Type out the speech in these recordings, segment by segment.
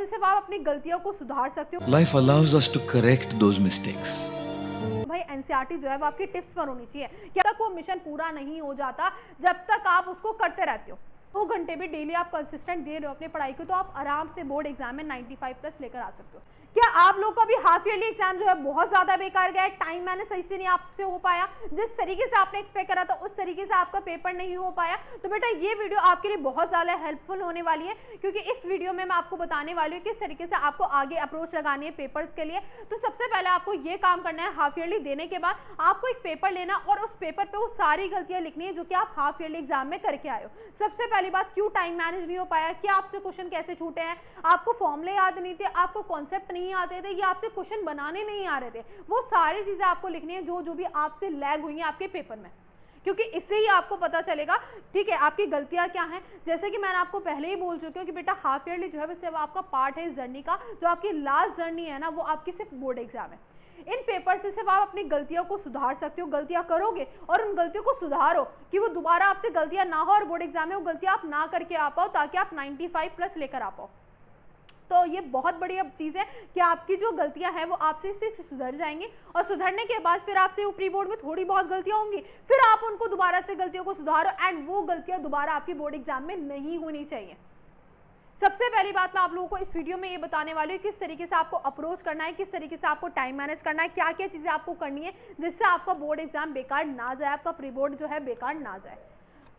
से सिर्फ आप अपनी गलतियों को सुधार सकते हो। Life allows us to correct those mistakes. भाई एनसीईआरटी जो है वो आपकी टिप्स पर होनी चाहिए कि जब तक वो मिशन पूरा नहीं हो जाता जब तक आप उसको करते रहते हो। 2 घंटे भी डेली आप कंसिस्टेंट दे रहे हो अपनी पढ़ाई को तो आप आराम से बोर्ड एग्जाम में 95+ लेकर आ सकते हो। क्या आप लोग का भी हाफ ईयरली एग्जाम जो है बहुत ज्यादा बेकार गया है, टाइम मैनेज सही से नहीं आपसे हो पाया, जिस तरीके से आपने एक्सपेक्ट करा था उस तरीके से आपका पेपर नहीं हो पाया, तो बेटा ये वीडियो आपके लिए बहुत ज्यादा हेल्पफुल होने वाली है, क्योंकि इस वीडियो में मैं आपको बताने वाली हूँ किस तरीके से आपको आगे अप्रोच लगानी है पेपर्स के लिए। तो सबसे पहले आपको ये काम करना है, हाफ ईयरली देने के बाद आपको एक पेपर लेना और उस पेपर पे वो सारी गलतियां लिखनी है जो कि आप हाफ ईयरली एग्जाम में करके आए हो। सबसे पहली बात, क्यों टाइम मैनेज नहीं हो पाया, क्या आपसे क्वेश्चन कैसे छूटे हैं, आपको फॉर्मूले याद नहीं थे, आपको कॉन्सेप्ट नहीं आते थे, या आपसे क्वेश्चन बनाने नहीं आ रहे थे, वो सारी चीजें आपको लिखनी है जो भी आपसे लैग हुई है आपके पेपर में, क्योंकि इससे ही आपको पता चलेगा ठीक है आपकी गलतियां क्या हैं। जैसे कि मैंने आपको पहले ही बोल चुकी हूँ कि बेटा हाफ ईयरली जो है वो सिर्फ आपका पार्ट है इस जर्नी का, जो आपकी लास्ट जर्नी है ना वो आपकी सिर्फ बोर्ड एग्जाम है। इन पेपर से सिर्फ आप अपनी गलतियों को सुधार सकते हो, गलतियां करोगे और उन गलतियों को सुधारो कि वो दोबारा आपसे गलतियां ना हो और बोर्ड एग्जाम में वो गलतियां आप ना करके आ पाओ, ताकि आप 95+ लेकर आ पाओ। तो ये बहुत बड़ी अब चीज़ है कि आपकी जो गलतियां हैं वो आपसे से सुधर जाएंगी, और सुधरने के बाद फिर आपसे प्री बोर्ड में थोड़ी बहुत गलतियां होंगी, फिर आप उनको दोबारा से गलतियों को सुधारो एंड वो गलतियां दोबारा आपकी बोर्ड एग्जाम में नहीं होनी चाहिए। सबसे पहली बात मैं आप लोगों को इस वीडियो में ये बताने वाली हूँ किस तरीके से आपको अप्रोच करना है, किस तरीके से आपको टाइम मैनेज करना है, क्या क्या चीज़ें आपको करनी है जिससे आपका बोर्ड एग्जाम बेकार ना जाए, आपका प्री बोर्ड जो है बेकार ना जाए।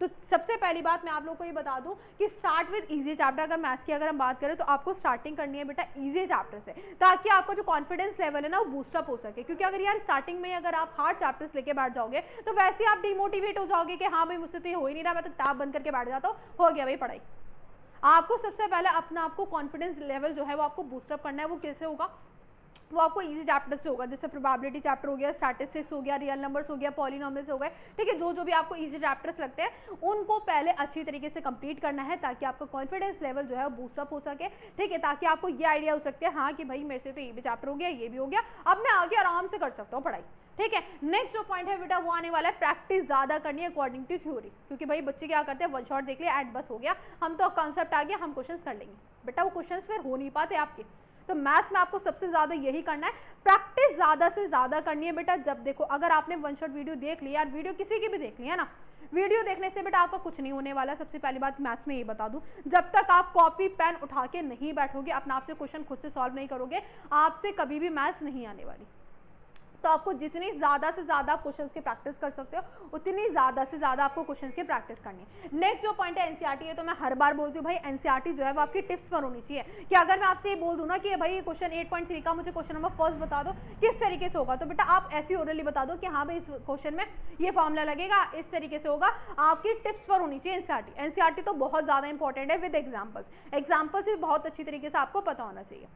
तो सबसे पहली बात मैं आप लोगों को ये बता दूं कि स्टार्ट विद इजी चैप्टर। अगर मैथ्स की अगर हम बात करें तो आपको स्टार्टिंग करनी है बेटा इजी चैप्टर से, ताकि आपका जो कॉन्फिडेंस लेवल है ना वो बूस्टअप हो सके, क्योंकि अगर यार स्टार्टिंग में अगर आप हार्ड चैप्टर्स लेके बैठ जाओगे तो वैसे ही आप डिमोटिवेट हो जाओगे कि हाँ भाई मुझसे तो ये हो ही नहीं रहा, मैं तो टैब बंद करके बैठ जाता हूँ, हो गया भाई पढ़ाई। आपको सबसे पहले अपना आपको कॉन्फिडेंस लेवल जो है वो आपको बूस्टअप करना है। वो कैसे होगा, वो आपको इजी चैप्टर से होगा, जैसे प्रोबेबिलिटी चैप्टर हो गया, स्टैटिस्टिक्स हो गया, रियल नंबर्स हो गया, पॉलिनोमियल्स हो गए, ठीक है। जो भी आपको इजी चैप्टर्स लगते हैं उनको पहले अच्छी तरीके से कंप्लीट करना है, ताकि आपका कॉन्फिडेंस लेवल जो है वो बूस्टअप हो सके, ठीक है, ताकि आपको ये आइडिया हो सकते हैं हाँ कि भाई मेरे से तो ये भी चैप्टर हो गया, ये भी हो गया, अब मैं आगे आराम से कर सकता हूँ पढ़ाई, ठीक है। नेक्स्ट जो पॉइंट है बेटा वो आने वाला है, प्रैक्टिस ज्यादा करनी है अकॉर्डिंग टू थ्योरी, क्योंकि भाई बच्चे क्या करते हैं वन शॉट देख लिया एंड बस हो गया, हम तो कॉन्सेप्ट आ गया हम क्वेश्चंस कर लेंगे, बेटा वो क्वेश्चंस फिर हो नहीं पाते आपके। तो मैथ्स में आपको सबसे ज्यादा यही करना है, प्रैक्टिस ज्यादा से ज्यादा करनी है बेटा। जब देखो अगर आपने वन शॉट वीडियो देख लिया, यार वीडियो किसी की भी देख ली है ना, वीडियो देखने से बेटा आपका कुछ नहीं होने वाला। सबसे पहली बात मैथ्स में ये बता दूं, जब तक आप कॉपी पेन उठा के नहीं बैठोगे, अपना आपसे क्वेश्चन खुद से सॉल्व नहीं करोगे, आपसे कभी भी मैथ्स नहीं आने वाली। तो आपको जितनी ज़्यादा से ज़्यादा क्वेश्चंस की प्रैक्टिस कर सकते हो उतनी ज़्यादा से ज़्यादा आपको क्वेश्चंस की प्रैक्टिस करनी है। नेक्स्ट जो पॉइंट है एनसीईआरटी है, तो मैं हर बार बोलती हूँ भाई एनसीईआरटी जो है वो आपकी टिप्स पर होनी चाहिए, कि अगर मैं आपसे ये बोल दूँ ना कि भाई क्वेश्चन 8.3 का मुझे क्वेश्चन नंबर फर्स्ट बता दो किस तरीके से होगा, तो बेटा आप ऐसी ओरली बता दो कि हाँ भाई इस क्वेश्चन में ये फॉर्मूला लगेगा, इस तरीके से होगा, आपकी टिप्स पर होनी चाहिए एनसीईआरटी। एनसीईआरटी तो बहुत ज़्यादा इंपॉर्टेंट है विद एग्जाम्पल्स भी बहुत अच्छी तरीके से आपको पता होना चाहिए,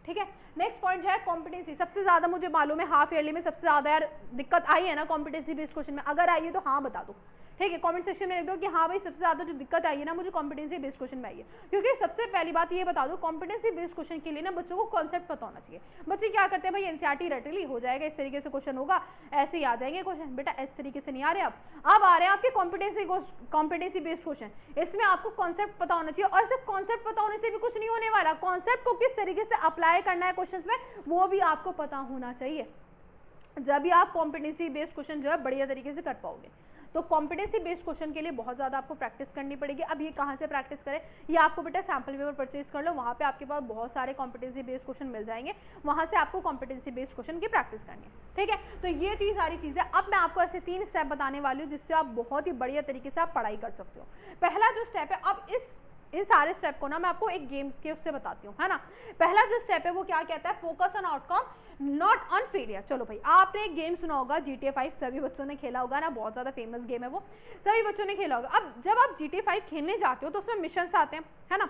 ठीक है। नेक्स्ट पॉइंट है कॉम्पिटेंसी। सबसे ज्यादा मुझे मालूम है हाफ ईयरली में सबसे ज्यादा यार दिक्कत आई है ना कॉम्पिटेंसी बेस्ड क्वेश्चन में, अगर आई है तो हाँ बता दो, ठीक है, कमेंट सेक्शन में लिख दो कि हाँ भाई सबसे ज्यादा जो दिक्कत आई है ना मुझे कॉम्पिटेंसी बेस्ड क्वेश्चन में आई है। क्योंकि सबसे पहली बात ये बता दो, कॉम्पिटेंसी बेस्ड क्वेश्चन के लिए ना बच्चों को कॉन्सेप्ट पता होना चाहिए। बच्चे क्या करते हैं भाई एनसीईआरटी रट ली, हो जाएगा इस तरीके से क्वेश्चन होगा, ऐसे ही आ जाएंगे क्वेश्चन, बेटा इस तरीके से नहीं आ रहे अब आ रहे हैं आपके कॉम्पिटेंसी बेस्ड क्वेश्चन। इसमें आपको कॉन्सेप्ट पता होना चाहिए, और सिर्फ कॉन्सेप्ट पता होने से भी कुछ नहीं होने वाला, कॉन्सेप्ट को किस तरीके से अप्लाई करना है क्वेश्चन में वो भी आपको पता होना चाहिए, जब भी आप कॉम्पिटेंसी बेस्ड क्वेश्चन जो है बढ़िया तरीके से कर पाओगे। तो कॉम्पिटेंसी बेस्ड क्वेश्चन के लिए बहुत ज़्यादा आपको प्रैक्टिस करनी पड़ेगी। अब ये कहाँ से प्रैक्टिस करें, ये आपको बेटा सैम्पल पेपर परचेज कर लो, वहाँ पे आपके पास बहुत सारे कॉम्पिटेंसी बेस्ड क्वेश्चन मिल जाएंगे, वहाँ से आपको कॉम्पिटेंसी बेस्ड क्वेश्चन की प्रैक्टिस करनी है, ठीक है। तो ये थी सारी चीज़ें। अब मैं आपको ऐसे 3 स्टेप बताने वाली हूँ जिससे आप बहुत ही बढ़िया तरीके से आप पढ़ाई कर सकते हो। पहला जो स्टेप है, अब इन सारे स्टेप को ना मैं आपको एक गेम के उससे बताती हूँ, है ना। पहला जो स्टेप है वो क्या कहता है, focus on outcome not on failure. चलो भाई आपने एक गेम सुना होगा GTA 5, सभी बच्चों ने खेला होगा ना, बहुत ज़्यादा फेमस गेम है वो, सभी बच्चों ने खेला होगा। अब जब आप GTA 5 खेलने जाते हो तो उसमें मिशंस आते हैं, है ना,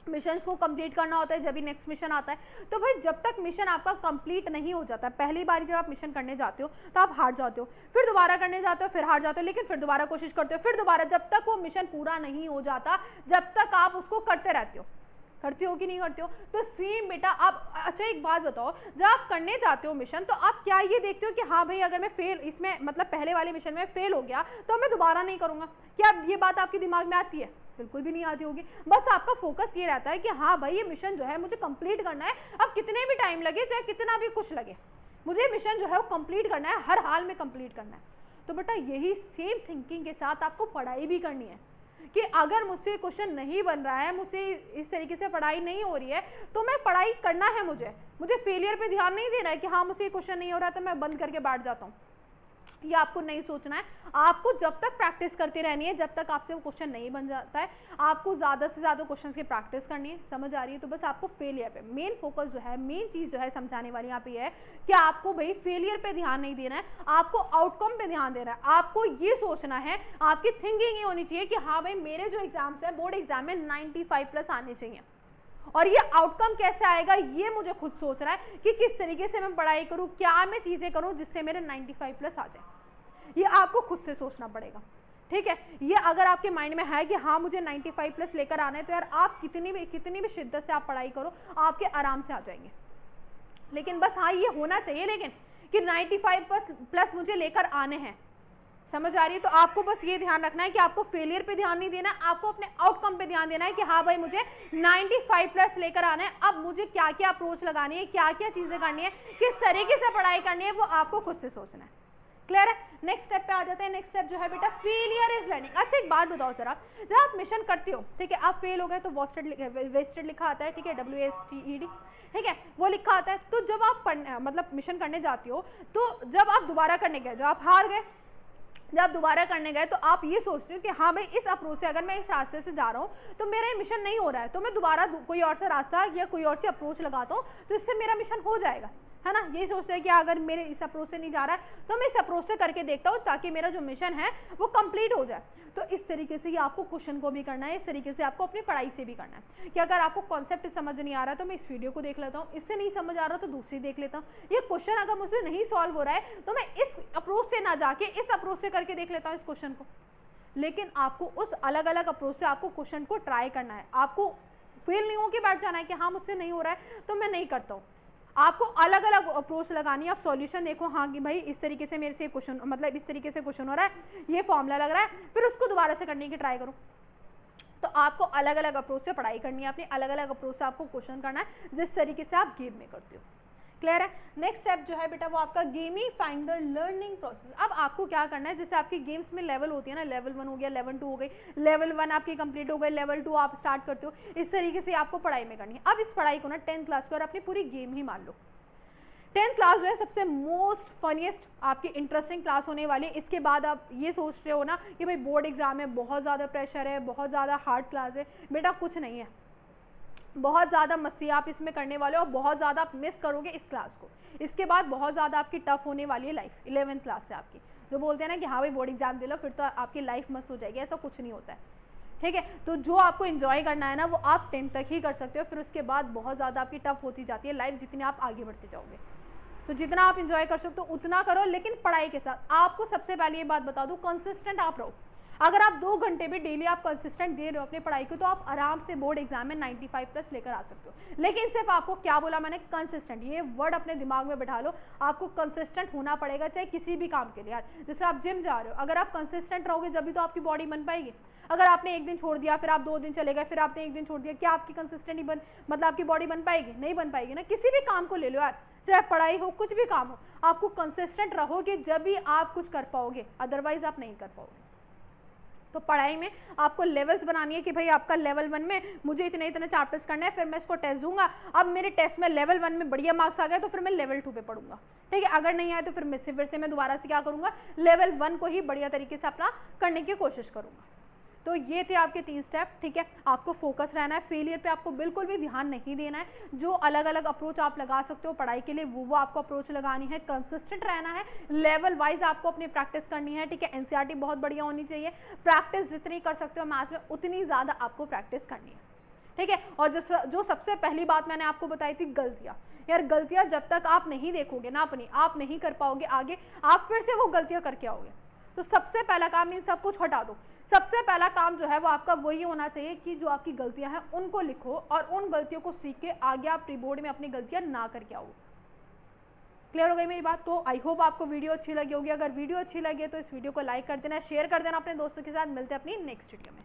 मिशन को कंप्लीट करना होता है, जब भी नेक्स्ट मिशन आता है। तो भाई जब तक मिशन आपका कंप्लीट नहीं हो जाता, पहली बार जब आप मिशन करने जाते हो तो आप हार जाते हो, फिर दोबारा करने जाते हो, फिर हार जाते हो, लेकिन फिर दोबारा कोशिश करते हो, फिर दोबारा, जब तक वो मिशन पूरा नहीं हो जाता जब तक आप उसको करते रहते हो। करते हो कि नहीं करते हो, तो सेम बेटा आप, अच्छा एक बात बताओ, जब आप करने जाते हो मिशन तो आप क्या ये देखते हो कि हाँ भाई अगर मैं फेल, इसमें मतलब पहले वाले मिशन में फेल हो गया तो मैं दोबारा नहीं करूँगा, क्या ये बात आपके दिमाग में आती है? बिल्कुल भी नहीं आती होगी। बस आपका फोकस ये रहता है कि हाँ भाई ये मिशन जो है मुझे कंप्लीट करना है, अब कितने भी टाइम लगे, चाहे कितना भी कुछ लगे, मुझे मिशन जो है वो कंप्लीट करना है, हर हाल में कंप्लीट करना है। तो बेटा यही सेम थिंकिंग के साथ आपको पढ़ाई भी करनी है कि अगर मुझसे क्वेश्चन नहीं बन रहा है, मुझसे इस तरीके से पढ़ाई नहीं हो रही है, तो मैं पढ़ाई करना है, मुझे फेलियर पे ध्यान नहीं देना है कि हाँ मुझसे क्वेश्चन नहीं हो रहा तो मैं बंद करके बैठ जाता हूँ। ये आपको नहीं सोचना है। आपको जब तक प्रैक्टिस करती रहनी है, जब तक आपसे वो क्वेश्चन नहीं बन जाता है, आपको ज़्यादा से ज़्यादा क्वेश्चन की प्रैक्टिस करनी है। समझ आ रही है? तो बस आपको फेलियर पे मेन फोकस जो है, मेन चीज़ जो है समझाने वाली यहाँ पे है कि आपको भाई फेलियर पे ध्यान नहीं देना है, आपको आउटकम पे ध्यान देना है। आपको ये सोचना है, आपकी थिंकिंग ये होनी चाहिए कि हाँ भाई मेरे जो एग्जाम्स हैं बोर्ड एग्जाम में 95+ आने चाहिए, और ये आउटकम कैसे आएगा ये मुझे खुद सोचना है कि किस तरीके से मैं पढ़ाई करूँ, क्या मैं चीज़ें करूँ जिससे मेरे 95+ आ जाए। ये आपको खुद से सोचना पड़ेगा, ठीक है। ये अगर आपके माइंड में है कि हाँ मुझे 95+ लेकर आना है, तो यार आप कितनी भी शिद्दत से आप पढ़ाई करो, आपके आराम से आ जाएंगे। लेकिन बस हाँ ये होना चाहिए लेकिन कि 95+ मुझे लेकर आने हैं। समझ आ रही है? तो आपको बस ये ध्यान रखना है कि आपको फेलियर पे ध्यान नहीं देना है, आपको अपने आउटकम पे ध्यान देना है कि हाँ भाई मुझे 95+ लेकर आना है। अब मुझे क्या क्या अप्रोच लगानी है, क्या क्या चीज़ें करनी है, किस तरीके से पढ़ाई करनी है, वो आपको खुद से सोचना है। क्लियर है? नेक्स्ट स्टेप पे आ जाते हैं। नेक्स्ट स्टेप जो है बेटा फेलियर इज लर्निंग। अच्छा एक बात बताओ जरा, जब आप मिशन करते हो, ठीक है, आप फेल हो गए तो वेस्टेड लिखा आता है, ठीक है, WASTED, ठीक है, वो लिखा आता है। तो जब आप मतलब मिशन करने जाती हो, तो जब आप दोबारा करने गए, जो आप हार गए, जब दोबारा करने गए तो आप ये सोचते हो कि हाँ भाई इस अप्रोच से अगर मैं इस रास्ते से जा रहा हूँ तो मेरा मिशन नहीं हो रहा है, तो मैं दोबारा कोई और सा रास्ता या कोई और सी अप्रोच लगाता हूँ तो इससे मेरा मिशन हो जाएगा, है ना। यही सोचते हैं कि अगर मेरे इस अप्रोच से नहीं जा रहा है तो मैं इस अप्रोच से करके देखता हूँ ताकि मेरा जो मिशन है वो कंप्लीट हो जाए। तो इस तरीके से ही आपको क्वेश्चन को भी करना है, इस तरीके से आपको अपनी पढ़ाई से भी करना है कि अगर आपको कॉन्सेप्ट समझ नहीं आ रहा तो मैं इस वीडियो को देख लेता हूँ, इससे नहीं समझ आ रहा तो दूसरी देख लेता हूँ, ये क्वेश्चन अगर मुझसे नहीं सॉल्व हो रहा है तो मैं इस अप्रोच से ना जाके इस अप्रोच से करके देख लेता हूँ इस क्वेश्चन को। लेकिन आपको उस अलग अलग अप्रोच से आपको क्वेश्चन को ट्राई करना है, आपको फेल नहीं हो के बैठ जाना है कि हाँ मुझसे नहीं हो रहा है तो मैं नहीं करता हूँ। आपको अलग अलग अप्रोच लगानी है। आप सॉल्यूशन देखो, हाँ कि भाई इस तरीके से मेरे से क्वेश्चन, मतलब इस तरीके से क्वेश्चन हो रहा है, ये फॉर्मूला लग रहा है, फिर उसको दोबारा से करने की ट्राई करो। तो आपको अलग अलग अप्रोच से पढ़ाई करनी है, अपनी अलग अलग अप्रोच से आपको क्वेश्चन करना है जिस तरीके से आप गेम में करते हो। क्लियर है? नेक्स्ट स्टेप जो है बेटा वो आपका गेमिफाइंग द लर्निंग प्रोसेस। अब आपको क्या करना है, जैसे आपकी गेम्स में लेवल होती है ना, लेवल 1 हो गया, लेवल 2 हो गई, लेवल 1 आपकी कंप्लीट हो गई, लेवल 2 आप स्टार्ट करते हो, इस तरीके से आपको पढ़ाई में करनी है। अब इस पढ़ाई को ना 10th क्लास को और अपनी पूरी गेम ही मान लो। 10th क्लास जो है सबसे मोस्ट फनीस्ट आपकी इंटरेस्टिंग क्लास होने वाली है। इसके बाद आप ये सोच रहे हो ना कि भाई बोर्ड एग्जाम है, बहुत ज़्यादा प्रेशर है, बहुत ज़्यादा हार्ड क्लास है, बेटा कुछ नहीं है। बहुत ज़्यादा मस्ती आप इसमें करने वाले हो और बहुत ज़्यादा आप मिस करोगे इस क्लास को। इसके बाद बहुत ज़्यादा आपकी टफ होने वाली है लाइफ 11th क्लास से आपकी। जो बोलते हैं ना कि हाँ भाई बोर्ड एग्जाम दे लो फिर तो आपकी लाइफ मस्त हो जाएगी, ऐसा कुछ नहीं होता है, ठीक है। तो जो आपको एंजॉय करना है ना वो आप 10th तक ही कर सकते हो, फिर उसके बाद बहुत ज़्यादा आपकी टफ होती जाती है लाइफ जितनी आप आगे बढ़ते जाओगे। तो जितना आप एंजॉय कर सकते हो उतना करो, लेकिन पढ़ाई के साथ। आपको सबसे पहले ये बात बता दूं, कंसिस्टेंट आप रहो। अगर आप 2 घंटे भी डेली आप कंसिस्टेंट दे रहे हो अपनी पढ़ाई को तो आप आराम से बोर्ड एग्जाम में 95+ लेकर आ सकते हो। लेकिन सिर्फ आपको क्या बोला मैंने, कंसिस्टेंट, ये वर्ड अपने दिमाग में बैठा लो। आपको कंसिस्टेंट होना पड़ेगा चाहे किसी भी काम के लिए। यार जैसे आप जिम जा रहे हो, अगर आप कंसिस्टेंट रहोगे जब भी तो आपकी बॉडी बन पाएगी। अगर आपने एक दिन छोड़ दिया, फिर आप 2 दिन चले गए, फिर आपने एक दिन छोड़ दिया, क्या आपकी कंसिस्टेंट मतलब आपकी बॉडी बन पाएगी? नहीं बन पाएगी ना। किसी भी काम को ले लो यार, चाहे पढ़ाई हो, कुछ भी काम हो, आपको कंसिस्टेंट रहोगे जब भी आप कुछ कर पाओगे, अदरवाइज आप नहीं कर पाओगे। तो पढ़ाई में आपको लेवल्स बनानी है कि भाई आपका लेवल 1 में मुझे इतने इतने चैप्टर्स करने हैं, फिर मैं इसको टेस्ट दूंगा। अब मेरे टेस्ट में लेवल 1 में बढ़िया मार्क्स आ गए तो फिर मैं लेवल 2 पे पढ़ूंगा, ठीक है। अगर नहीं आए तो फिर मैं दोबारा से क्या करूंगा, लेवल 1 को ही बढ़िया तरीके से अपना करने की कोशिश करूंगा। तो ये थे आपके 3 स्टेप, ठीक है। आपको फोकस रहना है, फेलियर पे आपको बिल्कुल भी ध्यान नहीं देना है। जो अलग अलग अप्रोच आप लगा सकते हो पढ़ाई के लिए वो आपको अप्रोच लगानी है। कंसिस्टेंट रहना है, लेवल वाइज आपको अपनी प्रैक्टिस करनी है, ठीक है। एनसीईआरटी बहुत बढ़िया होनी चाहिए। प्रैक्टिस जितनी कर सकते हो मैथ्स में उतनी ज़्यादा आपको प्रैक्टिस करनी है, ठीक है। और जो सबसे पहली बात मैंने आपको बताई थी, गलतियाँ। यार गलतियाँ जब तक आप नहीं देखोगे ना अपनी, आप नहीं कर पाओगे आगे, आप फिर से वो गलतियाँ करके आओगे। तो सबसे पहला काम इन सब कुछ हटा दो। सबसे पहला काम जो है वो आपका वही होना चाहिए कि जो आपकी गलतियां हैं उनको लिखो और उन गलतियों को सीख के आगे आप प्रीबोर्ड में अपनी गलतियां ना करके आओ। क्लियर हो गई मेरी बात? तो आई होप आपको वीडियो अच्छी लगी होगी। अगर वीडियो अच्छी लगी तो इस वीडियो को लाइक कर देना, शेयर कर देना अपने दोस्तों के साथ। मिलते हैं अपनी नेक्स्ट वीडियो में।